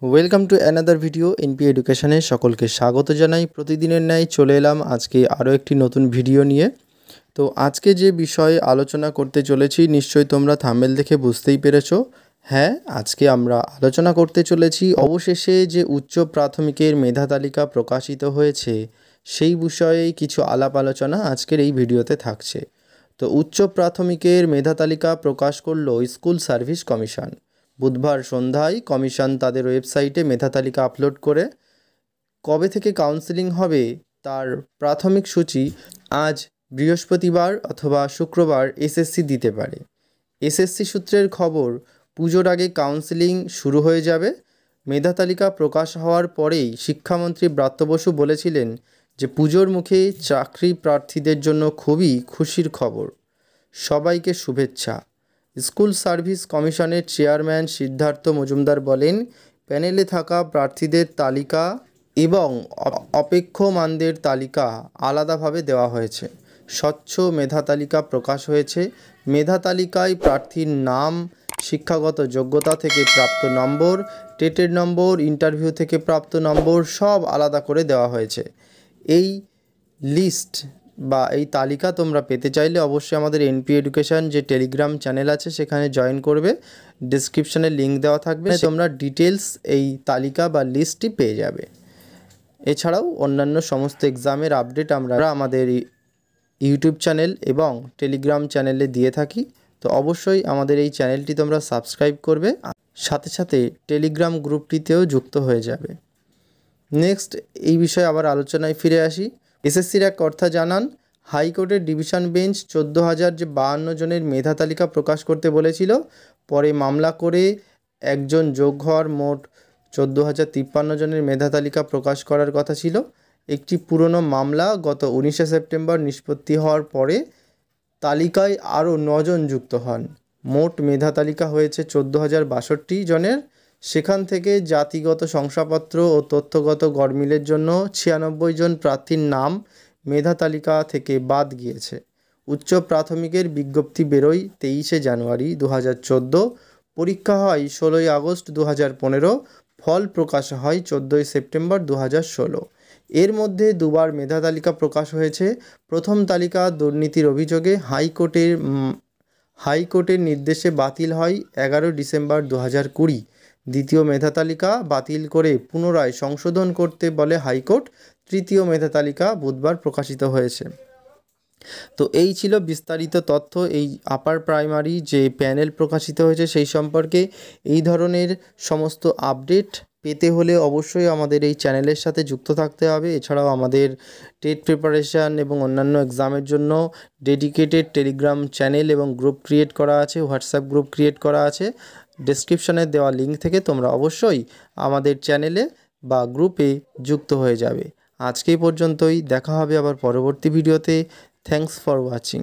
Welcome to another video NP এডুকেশনে সকলকে স্বাগত জানাই। প্রতিদিনের ন্যায় চলে এলাম আজকে আরও একটি নতুন ভিডিও নিয়ে। তো আজকে যে বিষয়ে আলোচনা করতে চলেছি নিশ্চয়ই তোমরা থাম্বনেল দেখে বুঝতেই পেরেছো। হ্যাঁ, আজকে আমরা আলোচনা করতে চলেছি অবশেষে যে উচ্চ প্রাথমিকের মেধা তালিকা প্রকাশিত হয়েছে সেই বিষয়েই কিছু আলাপ আলোচনা আজকের এই ভিডিওতে থাকছে। তো উচ্চ প্রাথমিকের মেধা তালিকা প্রকাশ করলো স্কুল সার্ভিস কমিশন। বুধবার সন্ধ্যায় কমিশন তাদের ওয়েবসাইটে মেধা তালিকা আপলোড করে কবে থেকে কাউন্সেলিং হবে তার প্রাথমিক সূচি আজ বৃহস্পতিবার অথবা শুক্রবার এসএসসি দিতে পারে। এসএসসি সূত্রের খবর, পুজোর আগে কাউন্সেলিং শুরু হয়ে যাবে। মেধা তালিকা প্রকাশ হওয়ার পরেই শিক্ষামন্ত্রী ব্রাত্য বসু বলেছিলেন যে পুজোর মুখে চাকরি প্রার্থীদের জন্য খুবই খুশির খবর, সবাইকে শুভেচ্ছা। স্কুল সার্ভিস কমিশনের চেয়ারম্যান সিদ্ধার্থ মজুমদার বলেন, প্যানেলে থাকা প্রার্থীদের তালিকা এবং অপেক্ষমানদের তালিকা আলাদাভাবে দেওয়া হয়েছে। স্বচ্ছ মেধা তালিকা প্রকাশ হয়েছে। মেধা তালিকায় প্রার্থীর নাম, শিক্ষাগত যোগ্যতা থেকে প্রাপ্ত নম্বর, টেটের নম্বর, ইন্টারভিউ থেকে প্রাপ্ত নম্বর সব আলাদা করে দেওয়া হয়েছে। এই লিস্ট বা এই তালিকা তোমরা পেতে চাইলে অবশ্যই আমাদের এনপি এডুকেশন যে টেলিগ্রাম চ্যানেল আছে সেখানে জয়েন করবে। ডিসক্রিপশানে লিঙ্ক দেওয়া থাকবে, তোমরা ডিটেলস এই তালিকা বা লিস্টটি পেয়ে যাবে। এছাড়াও অন্যান্য সমস্ত এক্সামের আপডেট আমরা আমাদের ইউটিউব চ্যানেল এবং টেলিগ্রাম চ্যানেলে দিয়ে থাকি। তো অবশ্যই আমাদের এই চ্যানেলটি তোমরা সাবস্ক্রাইব করবে, সাথে সাথে টেলিগ্রাম গ্রুপটিতেও যুক্ত হয়ে যাবে। নেক্সট এই বিষয়ে আবার আলোচনায় ফিরে আসি। এসএসসির এক কর্তা জানান, হাইকোর্টের ডিভিশন বেঞ্চ 14,052 জনের মেধা তালিকা প্রকাশ করতে বলেছিল। পরে মামলা করে একজন যোগ হওয়ার মোট 14,053 জনের মেধা তালিকা প্রকাশ করার কথা ছিল। একটি পুরনো মামলা গত 19শে সেপ্টেম্বর নিষ্পত্তি হওয়ার পরে তালিকায় আরও 9 জন যুক্ত হন। মোট মেধা তালিকা হয়েছে 14,062 জনের। সেখান থেকে জাতিগত শংসাপত্র ও তথ্যগত গরমিলের জন্য 96 জন প্রার্থীর নাম মেধা তালিকা থেকে বাদ গিয়েছে। উচ্চ প্রাথমিকের বিজ্ঞপ্তি বেরোয় 23শে জানুয়ারি 2014, পরীক্ষা হয় 16ই আগস্ট 2015, ফল প্রকাশ হয় 14ই সেপ্টেম্বর 2016। এর মধ্যে দুবার মেধা তালিকা প্রকাশ হয়েছে। প্রথম তালিকা দুর্নীতির অভিযোগে হাইকোর্টের নির্দেশে বাতিল হয় 11 ডিসেম্বর 2020। দ্বিতীয় মেধা তালিকা বাতিল করে পুনরায় সংশোধন করতে বলে হাইকোর্ট। তৃতীয় মেধা তালিকা বুধবার প্রকাশিত হয়েছে। তো এই ছিল বিস্তারিত তথ্য এই আপার প্রাইমারি যে প্যানেল প্রকাশিত হয়েছে সেই সম্পর্কে। এই ধরনের সমস্ত আপডেট পেতে হলে অবশ্যই আমাদের এই চ্যানেলের সাথে যুক্ত থাকতে হবে। এছাড়াও আমাদের টেট প্রিপারেশান এবং অন্যান্য এক্সামের জন্য ডেডিকেটেড টেলিগ্রাম চ্যানেল এবং গ্রুপ ক্রিয়েট করা আছে, হোয়াটসঅ্যাপ গ্রুপ ক্রিয়েট করা আছে। ডেসক্রিপশানে দেওয়া লিঙ্ক থেকে তোমরা অবশ্যই আমাদের চ্যানেলে বা গ্রুপে যুক্ত হয়ে যাবে। আজকে পর্যন্তই, দেখা হবে আবার পরবর্তী ভিডিওতে। Thanks for watching.